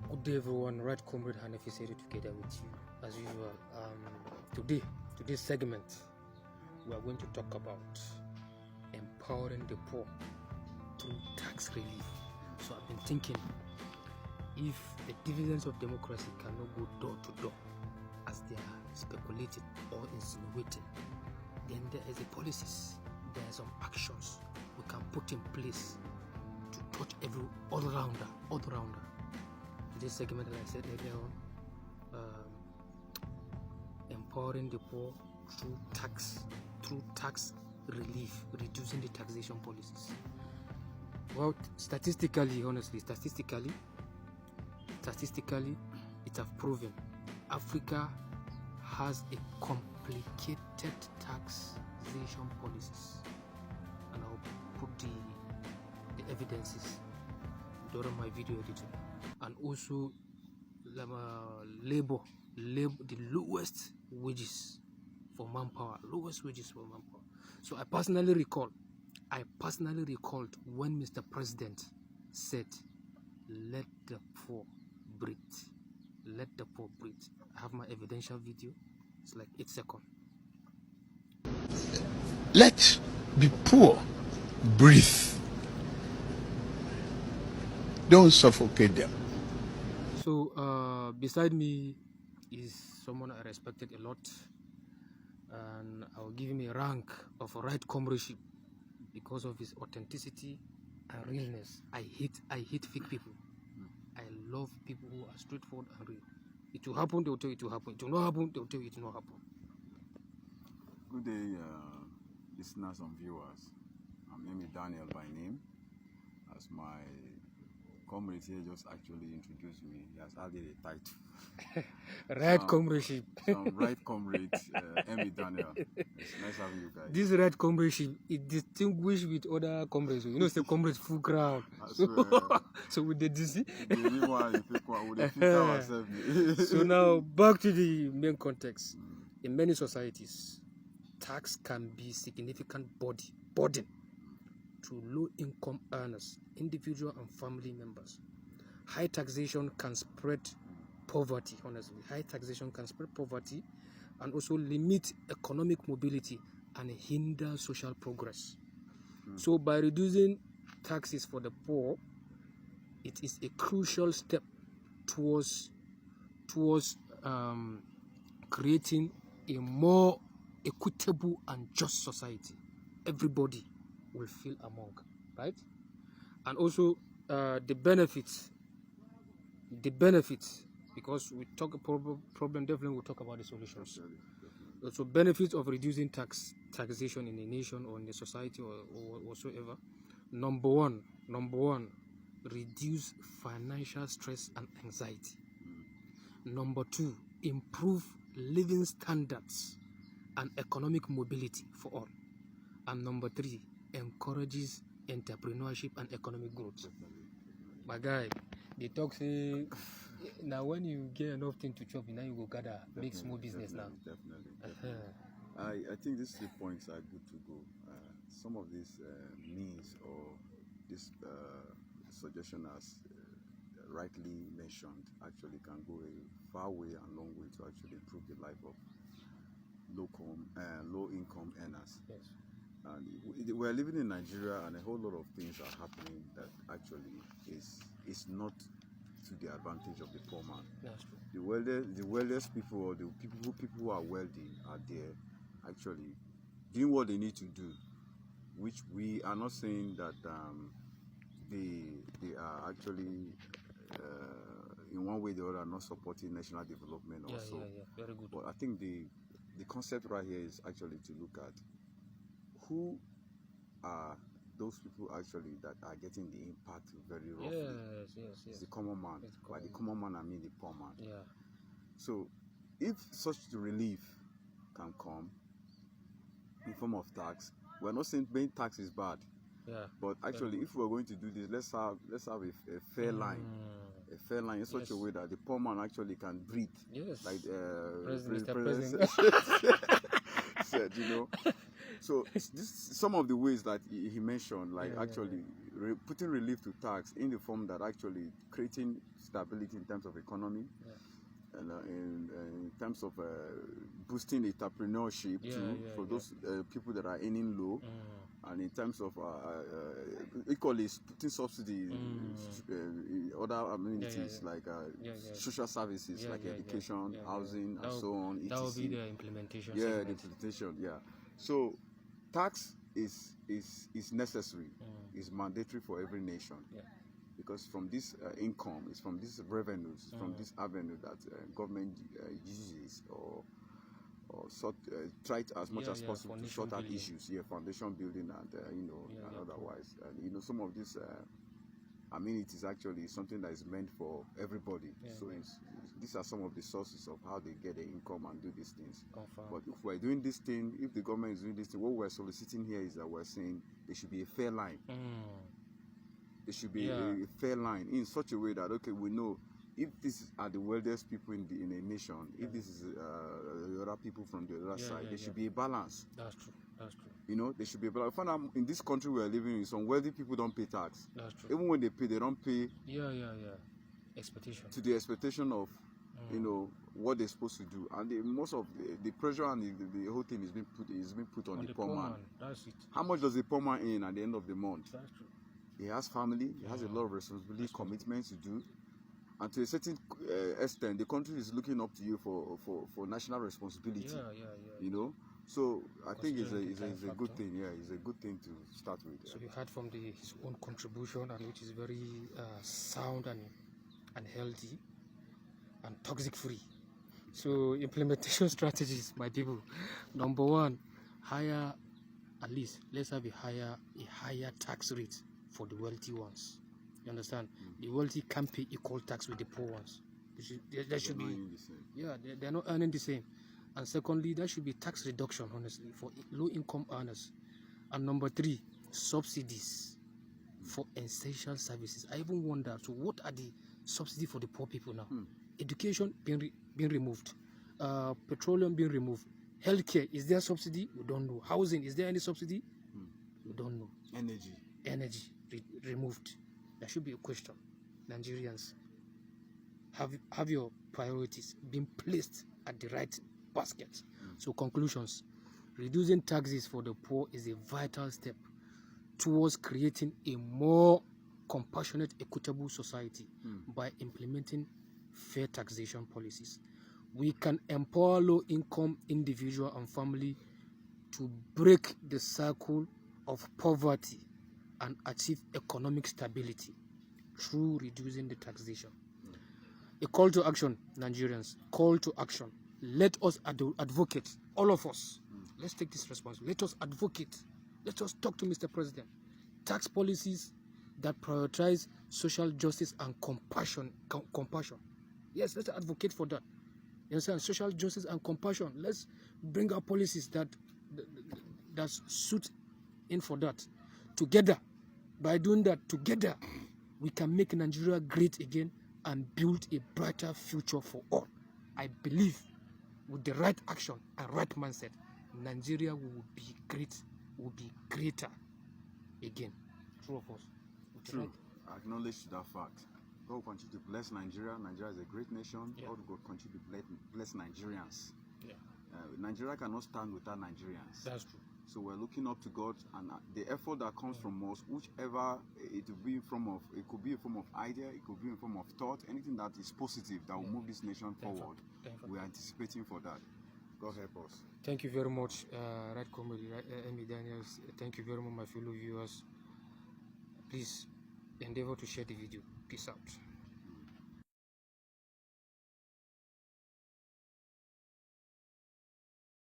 Good day, everyone. Right, comrade Hanafi Seri together with you as usual. Today's segment, we are going to talk about empowering the poor through tax relief. So I've been thinking, if the dividends of democracy cannot go door to door as they are speculated or insinuating, then there is a policies, there are some actions we can put in place to touch every all rounder. This segment, like I said earlier on, empowering the poor through tax relief, reducing the taxation policies. Well, statistically, it has proven Africa has a complicated taxation policies, and I'll put the evidences during my video editing. And also labor, the lowest wages for manpower. So I personally recalled when Mr. President said, let the poor breathe. I have my evidential video. It's like 8 seconds. Let the poor breathe. Don't suffocate them. So beside me is someone I respected a lot, and I'll give him a rank of right comradeship because of his authenticity and realness. I hate fake people. I love people who are straightforward and real. It will happen, they will tell you it will happen. It will not happen, they will tell you it will not happen. Good day, listeners and viewers. I'm Amy Daniel by name. As my comrade here just actually introduced me, he has added a title. Right comradeship. Some right comrade, Amy Daniel. It's nice having you guys. This right comradeship is distinguished with other comrades. You know, it's a comrade full crowd. So with the DC. So now back to the main context. In many societies, tax can be significant burden to low-income earners, individual and family members. High taxation can spread poverty, honestly. High taxation can spread poverty and also limit economic mobility and hinder social progress. So by reducing taxes for the poor, it is a crucial step towards creating a more equitable and just society. Everybody will feel among, right? And also the benefits, because we talk problem, definitely we'll talk about the solutions. So benefits of reducing taxation in a nation or in a society or whatsoever. Number one, reduce financial stress and anxiety. Number two, improve living standards and economic mobility for all. And number three, encourages entrepreneurship and economic growth. My guy, they talk say now when you get enough thing to chop, now you go gather make small business now. Definitely. I think these 3 points are good to go. Some of these means or this suggestion as rightly mentioned actually can go a far way and long way to actually improve the life of low income earners. Yes. And we're living in Nigeria, and a whole lot of things are happening that actually is not to the advantage of the poor man. That's true. The wealthiest people, or the people who are wealthy, are there actually doing what they need to do, which we are not saying that they are actually in one way or the other not supporting national development also. Yeah. Very good. But I think the concept right here is actually to look at who are those people actually that are getting the impact very roughly. Yes. It's the common man. By the common man, I mean the poor man. Yeah. So if such relief can come in form of tax, we're not saying paying tax is bad. Yeah. But actually, if we're going to do this, let's have a fair line. A fair line in such a way that the poor man actually can breathe. Yes. Like President said, you know. So some of the ways that he mentioned, like putting relief to tax in the form that actually creating stability in terms of economy, and in terms of boosting entrepreneurship for those people that are earning low, and in terms of equally putting subsidies in other amenities like social services like education, housing, and so on. That will be the implementation. The implementation. So tax is necessary. Is mandatory for every nation. Because from this income, it's from these revenues, from this avenue that government uses or try to, as much as possible to sort out issues, foundation building and and otherwise. And some of these amenities actually is something that is meant for everybody. These are some of the sources of how they get the income and do these things. But if we're doing this thing, if the government is doing this thing, what we're soliciting here is that we're saying there should be a fair line. There should be a fair line in such a way that, okay, we know if this are the wealthiest people in a nation, if this is the other people from the other side, there should be a balance. That's true. There should be a balance. I found out in this country we are living in, some wealthy people don't pay tax. That's true. Even when they pay, they don't pay. Expectation. To the expectation of, what they're supposed to do, and most of the pressure and the whole thing is being put on the poor man. That's it. How much does the poor man earn at the end of the month? That's true. He has family, he has a lot of responsibility, commitments to do, and to a certain extent, the country is looking up to you for national responsibility. So I think it's a good thing. It's a good thing to start with. So you heard from his own contribution, and which is very sound and healthy and toxic free. So implementation strategies, my people. Number one, at least let's have a higher tax rate for the wealthy ones. You understand? The wealthy can't pay equal tax with the poor ones. There should be, they're not earning the same. And secondly, there should be tax reduction, honestly, for low-income earners. And number three, subsidies for essential services. I even wonder, so what are the subsidies for the poor people now? Education being removed, petroleum being removed, healthcare, is there subsidy? We don't know. Housing, is there any subsidy? We don't know. Energy removed. There should be a question. Nigerians, have your priorities been placed at the right basket? So conclusions: reducing taxes for the poor is a vital step towards creating a more compassionate, equitable society by implementing fair taxation policies. We can empower low-income individual and family to break the cycle of poverty and achieve economic stability through reducing the taxation. A call to action, Nigerians, call to action. Let us advocate, all of us. Let's take this responsibility. Let us advocate. Let us talk to Mr. President. Tax policies that prioritize social justice and compassion. Yes, let's advocate for that. You understand? Social justice and compassion. Let's bring our policies that suit in for that. Together, by doing that together, we can make Nigeria great again and build a brighter future for all. I believe with the right action and right mindset, Nigeria will be great, will be greater again. True of us. True. Right? I acknowledge that fact. God will continue to bless Nigeria. Nigeria is a great nation. God will continue to bless Nigerians. Nigeria cannot stand without Nigerians. That's true. So we're looking up to God, and the effort that comes from us, whichever it will be it could be a form of idea, it could be a form of thought, anything that is positive that will move this nation forward. We are anticipating for that. God help us. Thank you very much, Right Comedy, Amy Daniels. Thank you very much, my fellow viewers. Please endeavor to share the video. Peace out.